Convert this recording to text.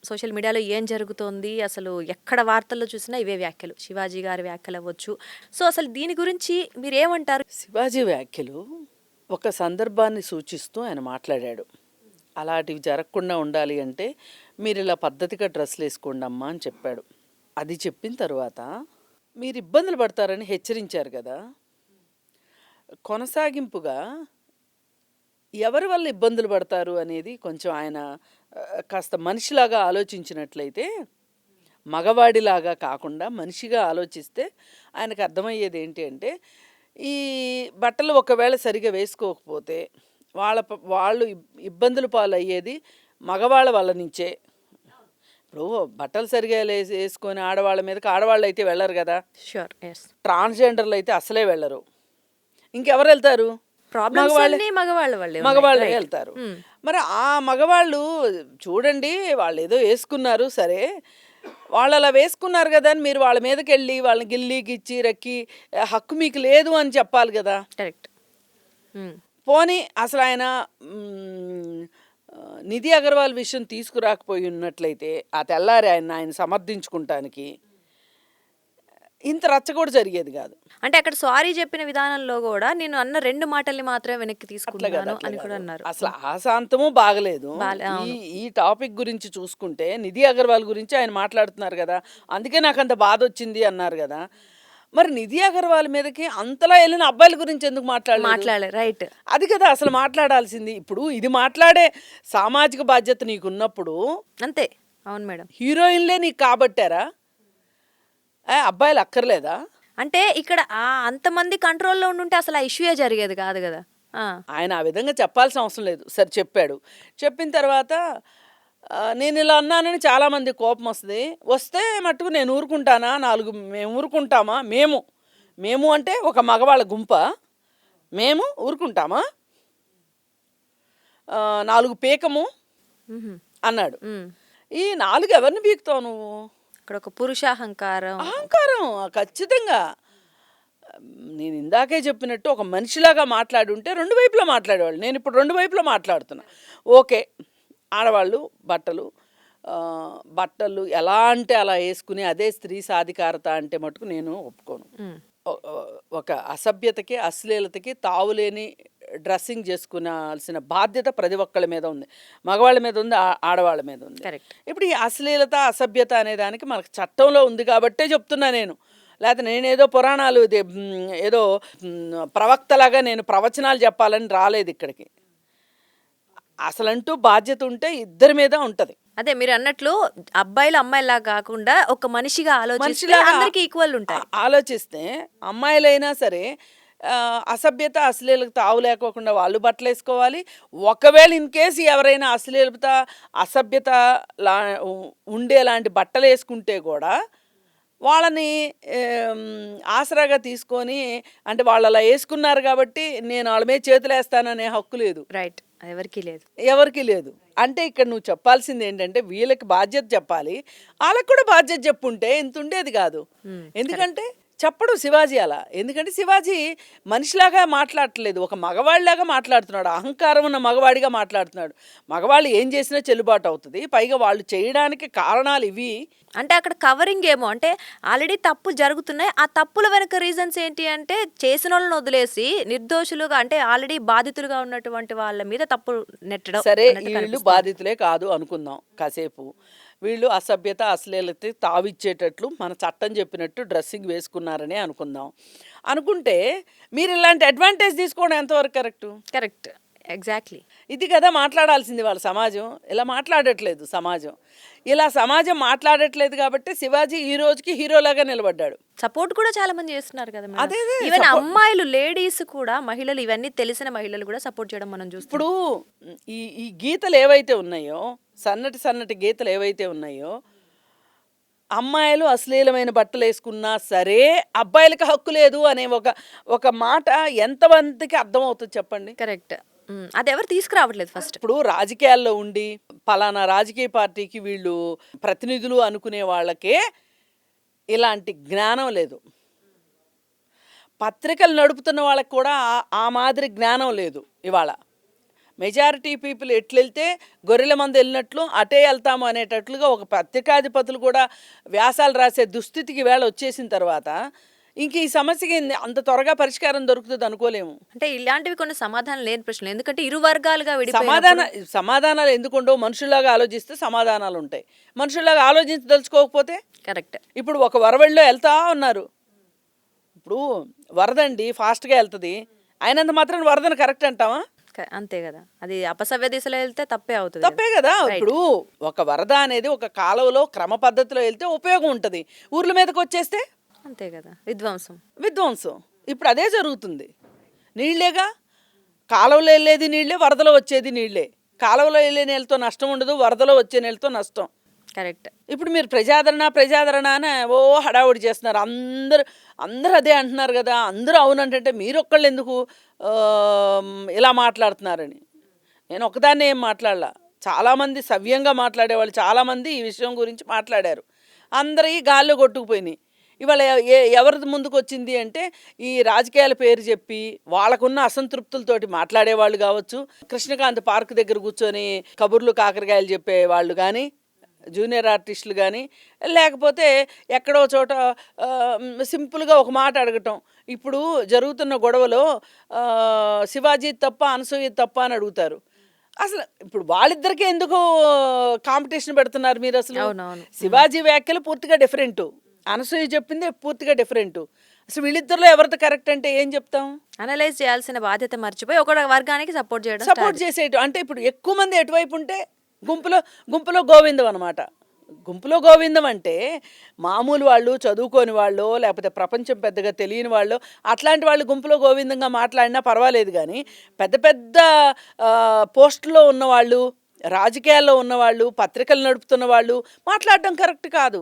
Social మీడియాలో ఏం జరుగుతోంది, అసలు ఎక్కడ వార్తల్లో చూసినా ఇవే వ్యాఖ్యలు. శివాజీ గారి వ్యాఖ్యలు అవ్వచ్చు. సో, అసలు దీని గురించి మీరేమంటారు? శివాజీ వ్యాఖ్యలు ఒక సందర్భాన్ని సూచిస్తూ ఆయన మాట్లాడాడు. అలాంటివి జరగకుండా ఉండాలి అంటే మీరు ఇలా పద్ధతిగా డ్రెస్సులు వేసుకోండి అమ్మా అని చెప్పాడు. అది చెప్పిన తర్వాత మీరు ఇబ్బందులు పడతారని హెచ్చరించారు కదా. కొనసాగింపుగా ఎవరి వల్ల ఇబ్బందులు పడతారు అనేది కొంచెం ఆయన కాస్త మనిషిలాగా ఆలోచించినట్లయితే, మగవాడిలాగా కాకుండా మనిషిగా ఆలోచిస్తే ఆయనకు అర్థమయ్యేది ఏంటి అంటే, ఈ బట్టలు ఒకవేళ సరిగా వేసుకోకపోతే వాళ్ళు ఇబ్బందులు పాలయ్యేది మగవాళ్ళ వల్ల నుంచే. ఇప్పుడు బట్టలు సరిగా వేసుకొని ఆడవాళ్ళ మీదకి ఆడవాళ్ళు అయితే వెళ్ళరు కదా. Sure, yes. ట్రాన్స్జెండర్లు అయితే అసలే వెళ్ళరు. ఇంకెవరు వెళ్తారు? మగవాళ్ళు వెళ్తారు. మరి ఆ మగవాళ్ళు చూడండి, వాళ్ళు ఏదో వేసుకున్నారు సరే, వాళ్ళు అలా వేసుకున్నారు కదా అని మీరు వాళ్ళ మీదకి వెళ్ళి వాళ్ళని గిల్లి గిచ్చి రెక్కి హక్కు మీకు లేదు అని చెప్పాలి కదా. కరెక్ట్. పోనీ అసలు ఆయన నిధి అగర్వాల్ విషయం తీసుకురాకపోయి ఉన్నట్లయితే ఆ తెల్లారి ఆయన సమర్థించుకుంటానికి ఇంత రచ్చ కూడా జరిగేది కాదు. అంటే అక్కడ సారీ చెప్పిన విధానంలో కూడా నేను అన్న 2 మాటల్ని మాత్రమే వెనక్కి తీసుకుంటాను అని కూడా అన్నారు. అసలు ఆశాంతము బాగలేదు. ఈ టాపిక్ గురించి చూసుకుంటే నిధి అగర్వాల్ గురించి ఆయన మాట్లాడుతున్నారు కదా, అందుకే నాకు అంత బాధ వచ్చింది అన్నారు కదా. మరి నిధి అగర్వాల్ మీదకి అంతలా వెళ్ళిన అబ్బాయిల గురించి ఎందుకు మాట్లాడలేదు? రైట్, అది కదా అసలు మాట్లాడాల్సింది. ఇప్పుడు ఇది మాట్లాడే సామాజిక బాధ్యత నీకున్నప్పుడు అంతే. అవును మేడం. హీరోయిన్లే నీకు కాబట్టారా, అబ్బాయిలు అక్కర్లేదా? అంటే ఇక్కడ అంతమంది కంట్రోల్లో ఉండుంటే అసలు ఆ ఇష్యూయే జరిగేది కాదు కదా. ఆయన ఆ విధంగా చెప్పాల్సిన అవసరం లేదు. సరే చెప్పాడు. చెప్పిన తర్వాత నేను ఇలా అన్నానని చాలామంది కోపం వస్తే మట్టుకు నేను ఊరుకుంటానా? మేము ఊరుకుంటామా? మేము అంటే ఒక మగవాళ్ళ గుంప, మేము ఊరుకుంటామా? 4 పీకము అన్నాడు. ఈ 4 ఎవరిని పీకుతావు నువ్వు? ఇక్కడ ఒక పురుషాహంకారం ఖచ్చితంగా. నేను ఇందాకే చెప్పినట్టు ఒక మనిషిలాగా మాట్లాడుంటే 2 వైపులా మాట్లాడేవాళ్ళు. నేను ఇప్పుడు 2 వైపులా మాట్లాడుతున్నా. ఓకే, ఆడవాళ్ళు బట్టలు ఎలా అంటే అలా వేసుకుని అదే స్త్రీ సాధికారత అంటే మటుకు నేను ఒప్పుకోను. ఒక అసభ్యతకి అశ్లీలతకి తావులేని డ్రెస్సింగ్ చేసుకునాల్సిన బాధ్యత ప్రతి ఒక్కళ్ళ మీద ఉంది. మగవాళ్ళ మీద ఉంది, ఆడవాళ్ళ మీద ఉంది. ఇప్పుడు ఈ అశ్లీలత అసభ్యత అనే దానికి మనకు చట్టంలో ఉంది కాబట్టే చెప్తున్నా నేను. లేకపోతే నేనేదో పురాణాలు ఏదో ప్రవక్తలాగా నేను ప్రవచనాలు చెప్పాలని రాలేదు ఇక్కడికి. అసలంటూ బాధ్యత ఉంటే ఇద్దరి మీద ఉంటది. అదే మీరు అన్నట్లు అబ్బాయిలు అమ్మాయిలా కాకుండా ఒక మనిషిగా అందరికీ ఈక్వల్ ఉంటాయి. ఆలోచిస్తే అమ్మాయిలైనా సరే అసభ్యత అశ్లీలత తావు లేకోకుండా వాళ్ళు బట్టలు వేసుకోవాలి. ఒకవేళ ఇన్ కేసు ఎవరైనా అశ్లీలత అసభ్యత ఉండేలాంటి బట్టలు వేసుకుంటే కూడా వాళ్ళని ఆసరాగా తీసుకొని, అంటే వాళ్ళు అలా వేసుకున్నారు కాబట్టి నేను వాళ్ళ మీద చేతులు వేస్తాననే హక్కు లేదు. రైట్, ఎవరికి లేదు. అంటే ఇక్కడ నువ్వు చెప్పాల్సింది ఏంటంటే వీళ్ళకి బాధ్యత చెప్పాలి, వాళ్ళకి కూడా బాధ్యత చెప్పుంటే ఇంత ఉండేది కాదు. ఎందుకంటే చెప్పడు శివాజీ అలా. ఎందుకంటే శివాజీ మనిషిలాగా మాట్లాడట్లేదు, ఒక మగవాడిలాగా మాట్లాడుతున్నాడు. అహంకారం ఉన్న మగవాడిగా మాట్లాడుతున్నాడు. మగవాళ్ళు ఏం చేసినా చెల్లుబాటు అవుతుంది. పైగా వాళ్ళు చేయడానికి కారణాలు ఇవి. అంటే అక్కడ కవరింగ్ ఏమో, అంటే ఆల్రెడీ తప్పులు జరుగుతున్నాయి, ఆ తప్పుల వెనక రీజన్స్ ఏంటి అంటే చేసిన వాళ్ళని వదిలేసి నిర్దోషులుగా, అంటే ఆల్రెడీ బాధితులుగా ఉన్నటువంటి వాళ్ళ మీద తప్పు నెట్టడం. సరే, వీళ్ళు బాధితులే కాదు అనుకుందాం కాసేపు. వీళ్ళు అసభ్యత అశ్లీలత తావిచ్చేటట్లు మన చట్టం చెప్పినట్టు డ్రెస్సింగ్ వేసుకున్నారని అనుకుంటే మీరు ఇలాంటి అడ్వాంటేజ్ తీసుకోవడం ఎంతవరకు కరెక్ట్? ఎగ్జాక్ట్లీ. ఇది కదా మాట్లాడాల్సింది. వాళ్ళ సమాజం ఇలా మాట్లాడట్లేదు. సమాజం మాట్లాడట్లేదు కాబట్టి శివాజీ ఈ రోజుకి హీరోలాగా నిలబడ్డాడు. సపోర్ట్ కూడా చాలా మంది చేస్తున్నారు కదా. ఈవెన్ అమ్మాయిలు, లేడీస్ కూడా, మహిళలు, ఇవన్నీ తెలిసిన మహిళలు కూడా సపోర్ట్ చేయడం మనం చూస్తాం. ఇప్పుడు ఈ గీతలు ఏవైతే ఉన్నాయో, సన్నటి గీతలు ఏవైతే ఉన్నాయో, అమ్మాయిలు అశ్లీలమైన బట్టలు వేసుకున్నా సరే అబ్బాయిలకి హక్కు లేదు అనే ఒక మాట ఎంతమందికి అర్థమవుతుంది చెప్పండి? కరెక్ట్. అది ఎవరు తీసుకురావట్లేదు ఫస్ట్. ఇప్పుడు రాజకీయాల్లో ఉండి పలానా రాజకీయ పార్టీకి వీళ్ళు ప్రతినిధులు అనుకునే వాళ్ళకే ఇలాంటి జ్ఞానం లేదు. పత్రికలు నడుపుతున్న వాళ్ళకి కూడా ఆ మాదిరి జ్ఞానం లేదు. ఇవాళ మెజారిటీ పీపుల్ ఎట్లెళ్తే గొర్రెల మంది వెళ్ళినట్లు అటే వెళ్తాము అనేటట్లుగా ఒక పత్రికాధిపతులు కూడా వ్యాసాలు రాసే దుస్థితికి వేళ వచ్చేసిన తర్వాత ఇంక ఈ సమస్యకి అంత త్వరగా పరిష్కారం దొరుకుతుంది అనుకోలేము. అంటే ఇలాంటివి కొన్ని సమాధానం లేని ప్రశ్నలు, ఎందుకంటే ఇరు వర్గాలుగా సమాధానాలు ఎందుకుండవు? మనుషుల్లాగా ఆలోచిస్తే సమాధానాలు ఉంటాయి. మనుషుల్లాగా ఆలోచించదలుచుకోకపోతే కరెక్ట్. ఇప్పుడు ఒక వరవడిలో వెళ్తా ఉన్నారు. ఇప్పుడు వరదండి ఫాస్ట్గా వెళ్తుంది, అయినంత మాత్రం వరదని కరెక్ట్ అంటావా? అంతే కదా, అది అపసవ్య దిశలో వెళ్తే తప్పే అవుతుంది. తప్పే కదా. ఇప్పుడు ఒక వరద అనేది ఒక కాలువలో క్రమ పద్ధతిలో వెళ్తే ఉపయోగం ఉంటుంది, ఊర్ల మీదకి వచ్చేస్తే అంతే కదా, విధ్వంసం. ఇప్పుడు అదే జరుగుతుంది. నీళ్ళేగా, కాలువలో వెళ్ళేది నీళ్ళే, వరదలో వచ్చేది నీళ్ళే. కాలువలో వెళ్ళే నీళ్ళతో నష్టం ఉండదు, వరదలో వచ్చే నీళ్ళతో నష్టం. కరెక్ట్. ఇప్పుడు మీరు ప్రజాదరణ అని ఓ హడావుడి చేస్తున్నారు. అందరూ అదే అంటున్నారు కదా. అందరూ అవునంటే మీరు ఒక్కళ్ళు ఎందుకు ఇలా మాట్లాడుతున్నారని. నేను ఒకదాన్ని ఏం మాట్లాడలా, చాలామంది సవ్యంగా మాట్లాడేవాళ్ళు చాలామంది ఈ విషయం గురించి మాట్లాడారు. అందరూ ఈ గాల్లో కొట్టుకుపోయినాయి. ఇవాళ ఎవరిది ముందుకు వచ్చింది అంటే ఈ రాజకీయాల పేరు చెప్పి వాళ్ళకున్న అసంతృప్తులతోటి మాట్లాడేవాళ్ళు కావచ్చు, కృష్ణకాంత్ పార్క్ దగ్గర కూర్చొని కబుర్లు కాకరకాయలు చెప్పేవాళ్ళు కానీ, జూనియర్ ఆర్టిస్టులు కానీ, లేకపోతే ఎక్కడో చోట సింపుల్గా ఒక మాట అడగటం. ఇప్పుడు జరుగుతున్న గొడవలో శివాజీ తప్ప అనసూయ తప్ప అని అడుగుతారు. అసలు ఇప్పుడు వాళ్ళిద్దరికీ ఎందుకు కాంపిటీషన్ పెడుతున్నారు మీరు? అసలు శివాజీ వ్యాఖ్యలు పూర్తిగా డిఫరెంట్, అనసూయ చెప్పింది పూర్తిగా డిఫరెంట్. అసలు వీళ్ళిద్దరిలో ఎవరిది కరెక్ట్ అంటే ఏం చెప్తాం? అనలైజ్ చేయాల్సిన బాధ్యత మర్చిపోయి ఒక వర్గానికి సపోర్ట్ చేసేయటం. అంటే ఇప్పుడు ఎక్కువ మంది ఎటువైపు ఉంటే గుంపులో గోవిందం అనమాట. గుంపులో గోవిందం అంటే మామూలు వాళ్ళు, చదువుకోని వాళ్ళు, లేకపోతే ప్రపంచం పెద్దగా తెలియని వాళ్ళు, అట్లాంటి వాళ్ళు గుంపులో గోవిందంగా మాట్లాడినా పర్వాలేదు. కానీ పెద్ద పెద్ద పోస్టుల్లో ఉన్నవాళ్ళు, రాజకీయాల్లో ఉన్నవాళ్ళు, పత్రికలు నడుపుతున్న వాళ్ళు మాట్లాడడం కరెక్ట్ కాదు.